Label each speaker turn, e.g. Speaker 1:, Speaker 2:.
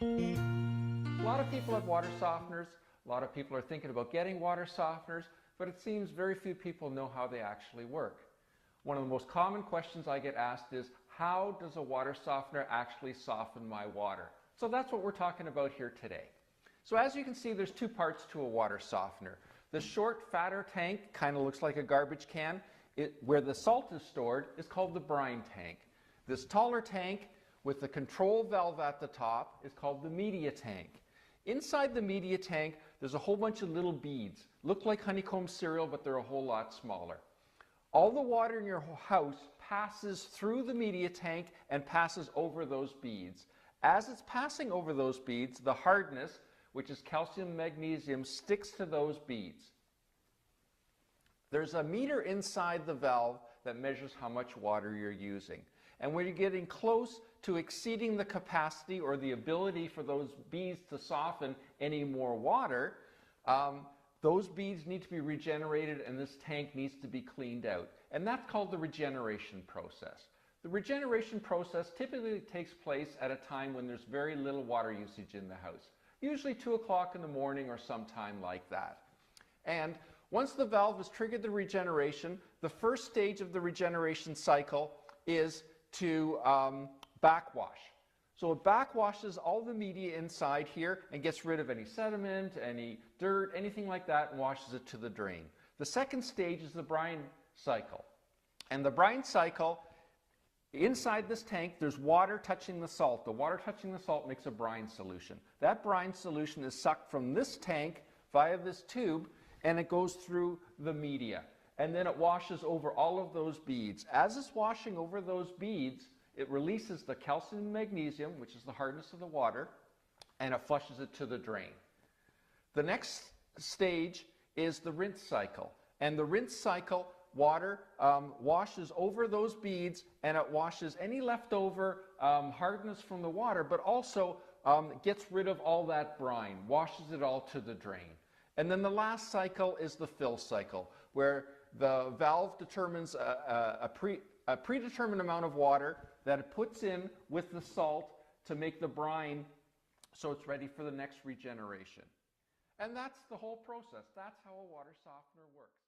Speaker 1: A lot of people have water softeners. A lot of people are thinking about getting water softeners, but it seems very few people know how they actually work. One of the most common questions I get asked is, how does a water softener actually soften my water? So that's what we're talking about here today. So as you can see, there's two parts to a water softener. The short, fatter tank kind of looks like a garbage can. Where the salt is stored is called the brine tank. This taller tank with the control valve at the top is called the media tank. Inside the media tank, there's a whole bunch of little beads. Look like honeycomb cereal, but they're a whole lot smaller. All the water in your house passes through the media tank and passes over those beads. As it's passing over those beads, the hardness, which is calcium and magnesium, sticks to those beads. There's a meter inside the valve that measures how much water you're using. And when you're getting close to exceeding the capacity or the ability for those beads to soften any more water, those beads need to be regenerated and this tank needs to be cleaned out. And that's called the regeneration process. The regeneration process typically takes place at a time when there's very little water usage in the house. Usually 2 o'clock in the morning or sometime like that. And once the valve has triggered the regeneration, the first stage of the regeneration cycle is to backwash. So it backwashes all the media inside here and gets rid of any sediment, any dirt, anything like that, and washes it to the drain. The second stage is the brine cycle. And the brine cycle, inside this tank, there's water touching the salt. The water touching the salt makes a brine solution. That brine solution is sucked from this tank via this tube, and it goes through the media. And then it washes over all of those beads. As it's washing over those beads, it releases the calcium and magnesium, which is the hardness of the water, and it flushes it to the drain. The next stage is the rinse cycle. And the rinse cycle, water washes over those beads and it washes any leftover hardness from the water, but also gets rid of all that brine, washes it all to the drain. And then the last cycle is the fill cycle, where the valve determines a predetermined amount of water that it puts in with the salt to make the brine so it's ready for the next regeneration. And that's the whole process. That's how a water softener works.